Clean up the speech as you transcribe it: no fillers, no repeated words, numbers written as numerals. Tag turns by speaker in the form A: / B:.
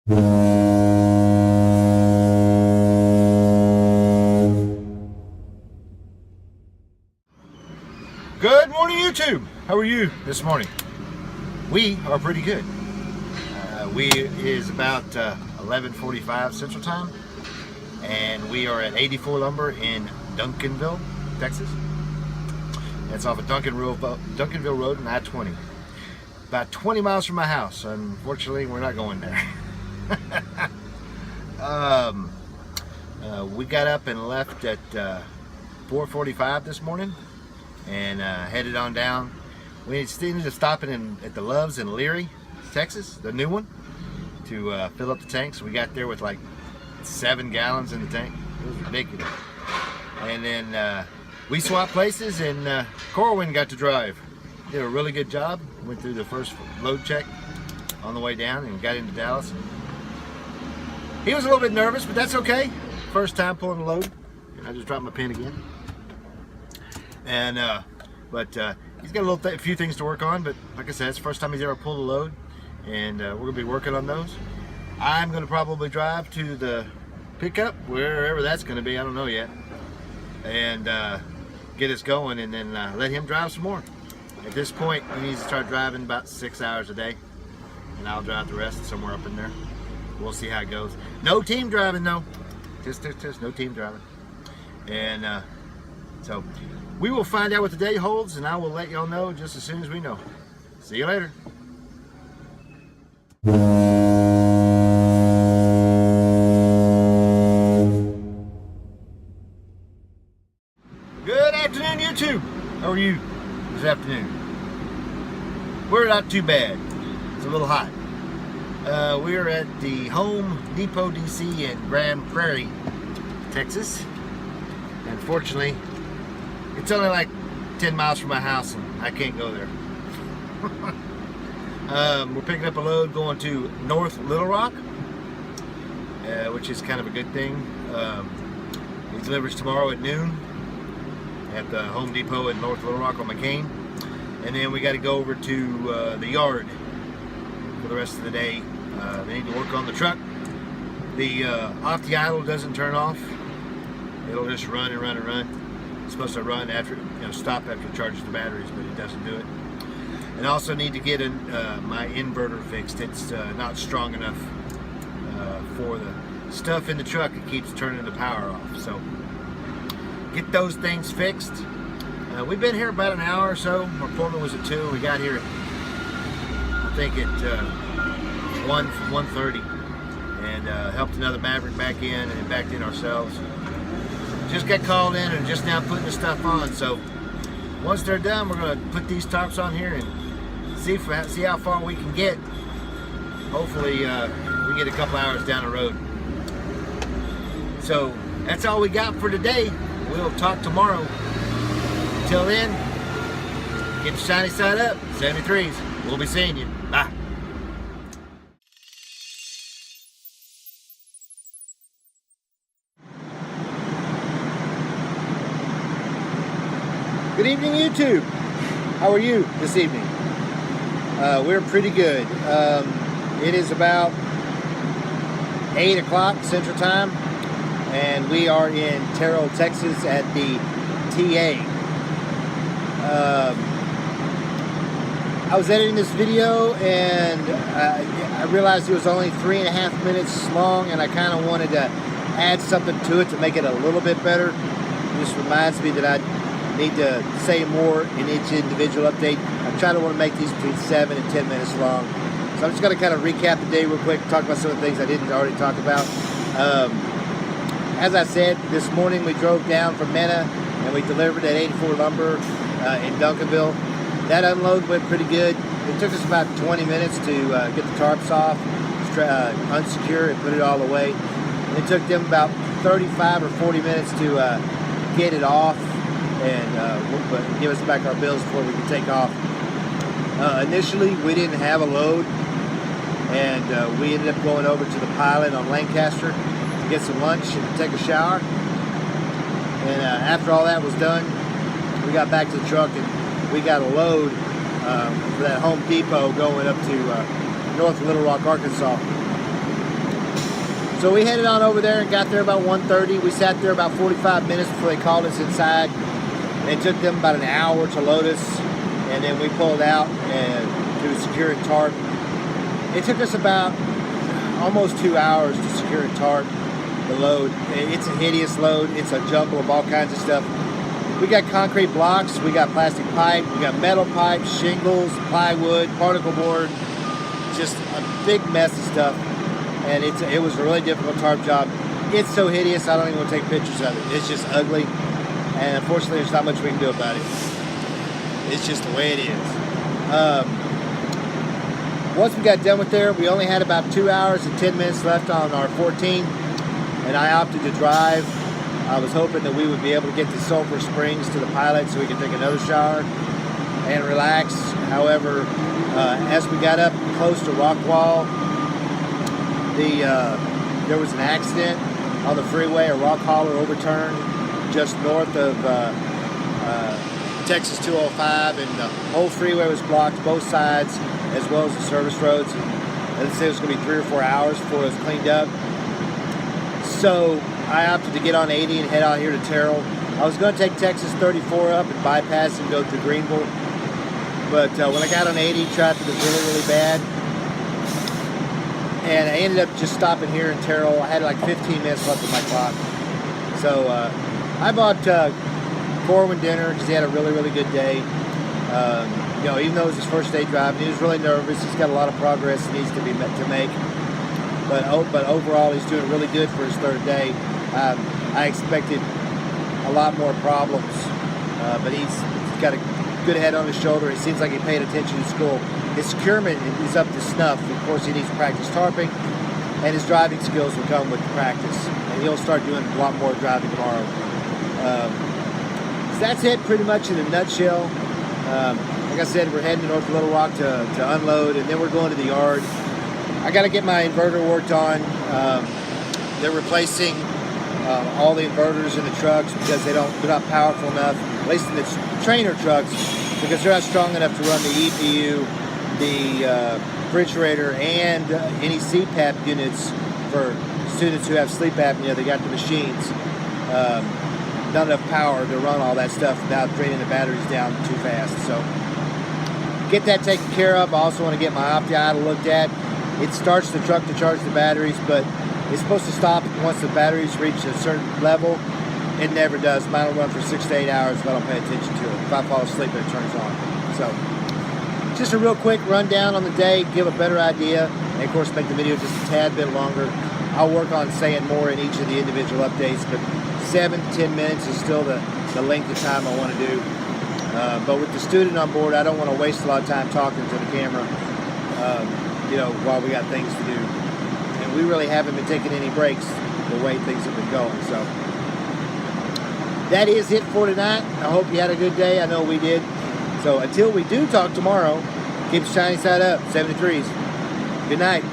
A: Good morning, YouTube. How are you this morning? We are pretty good. It is about 11:45 Central Time, and we are at 84 Lumber in Duncanville, Texas. That's off of Duncanville Road and I-20. About 20 miles from my house. Unfortunately, we're not going there. We got up and left at 4:45 this morning and headed on down. We ended up stopping at the Loves in Leary, Texas, the new one, to fill up the tanks. We got there with like 7 gallons in the tank. It was ridiculous. And then we swapped places, and Corwin got to drive. Did a really good job. Went through the first load check on the way down and got into Dallas. He was a little bit nervous, but that's okay. First time pulling a load. I just dropped my pen again. And he's got a few things to work on, but like I said, it's the first time he's ever pulled a load, and we're gonna be working on those. I'm gonna probably drive to the pickup, wherever that's gonna be, I don't know yet, and get us going, and then let him drive some more. At this point, he needs to start driving about 6 hours a day, and I'll drive the rest somewhere up in there. We'll see how it goes. No team driving though. Just no team driving. And so we will find out what the day holds, and I will let y'all know just as soon as we know. See you later. Good afternoon, YouTube. How are you this afternoon? We're not too bad. It's a little hot. We're at the Home Depot DC in Grand Prairie, Texas. Unfortunately, it's only like 10 miles from my house, and I can't go there. We're picking up a load going to North Little Rock, which is kind of a good thing. It delivers tomorrow at noon at the Home Depot in North Little Rock on McCain. And then we got to go over to the yard for the rest of the day. They need to work on the truck. The off the idle doesn't turn off. It'll just run and run and run. It's supposed to run after, stop after it charges the batteries, but it doesn't do it. And also need to get my inverter fixed. It's not strong enough for the stuff in the truck. It keeps turning the power off. So get those things fixed. We've been here about an hour or so. Our appointment was at 2. We got here, I think, at 1:30, and helped another Maverick back in, and then backed in ourselves. Just got called in and just now putting the stuff on. So once they're done, we're going to put these tarps on here and see how far we can get. Hopefully we can get a couple hours down the road. So that's all we got for today. We'll talk tomorrow. Until then, get the shiny side up. 73s. We'll be seeing you. Bye. Good evening, YouTube. How are you this evening? We're pretty good. It is about 8 o'clock Central Time, and we are in Terrell, Texas at the TA. I was editing this video, and I realized it was only 3.5 minutes long, and I kind of wanted to add something to it to make it a little bit better. It just reminds me that I need to say more in each individual update. I'm trying to want to make these between 7 and 10 minutes long. So I'm just going to kind of recap the day real quick, talk about some of the things I didn't already talk about. As I said, this morning we drove down from Mena, and we delivered at 84 Lumber in Duncanville. That unload went pretty good. It took us about 20 minutes to get the tarps off, unsecure and put it all away. And it took them about 35 or 40 minutes to get it off and give us back our bills before we could take off. Initially, we didn't have a load, and we ended up going over to the Pilot on Lancaster to get some lunch and take a shower. And after all that was done, we got back to the truck, and we got a load for that Home Depot going up to North Little Rock, Arkansas. So we headed on over there and got there about 1:30. We sat there about 45 minutes before they called us inside. And it took them about an hour to load us, and then we pulled out and to secure and tarp. It took us about almost 2 hours to secure and tarp the load. It's a hideous load. It's a jumble of all kinds of stuff. We got concrete blocks, we got plastic pipe, we got metal pipe, shingles, plywood, particle board, just a big mess of stuff. And it was a really difficult tarp job. It's so hideous, I don't even want to take pictures of it. It's just ugly, and unfortunately there's not much we can do about it. It's just the way it is. Once we got done with there, we only had about 2 hours and 10 minutes left on our 14, and I opted to drive. I was hoping that we would be able to get to Sulphur Springs to the pilot so we could take another shower and relax. However, as we got up close to Rockwall, there was an accident on the freeway. A rock hauler overturned just north of Texas 205, and the whole freeway was blocked, both sides, as well as the service roads. And let's say it was going to be 3 or 4 hours before it was cleaned up. So I opted to get on 80 and head out here to Terrell. I was going to take Texas 34 up and bypass and go through Greenville. But when I got on 80, traffic was really, really bad. And I ended up just stopping here in Terrell. I had like 15 minutes left on my clock. So I bought Corwin dinner because he had a really, really good day. You know, even though it was his first day driving, he was really nervous. He's got a lot of progress he needs to make. But overall, he's doing really good for his third day. I expected a lot more problems, but he's got a good head on his shoulder. He seems like he paid attention in school. His securement is up to snuff. Of course, he needs to practice tarping, and his driving skills will come with practice. And he'll start doing a lot more driving tomorrow. So that's it pretty much in a nutshell. Like I said, we're heading to North Little Rock to unload, and then we're going to the yard. I got to get my inverter worked on. They're replacing all the inverters in the trucks because they're not powerful enough, at least in the trainer trucks, because they're not strong enough to run the EPU, the refrigerator, and any CPAP units for students who have sleep apnea. They got the machines. Not enough power to run all that stuff without draining the batteries down too fast. So get that taken care of. I also want to get my Opti-Idle looked at. It starts the truck to charge the batteries, but it's supposed to stop once the batteries reach a certain level. It never does. Mine will run for 6 to 8 hours if I don't pay attention to it. If I fall asleep, it turns on. So just a real quick rundown on the day, give a better idea, and of course make the video just a tad bit longer. I'll work on saying more in each of the individual updates, but 7 to 10 minutes is still the length of time I want to do. But with the student on board, I don't want to waste a lot of time talking to the camera, you know, while we got things to do. And we really haven't been taking any breaks the way things have been going. So that is it for tonight. I hope you had a good day. I know we did. So until we do talk tomorrow, keep the shiny side up. 73s. Good night.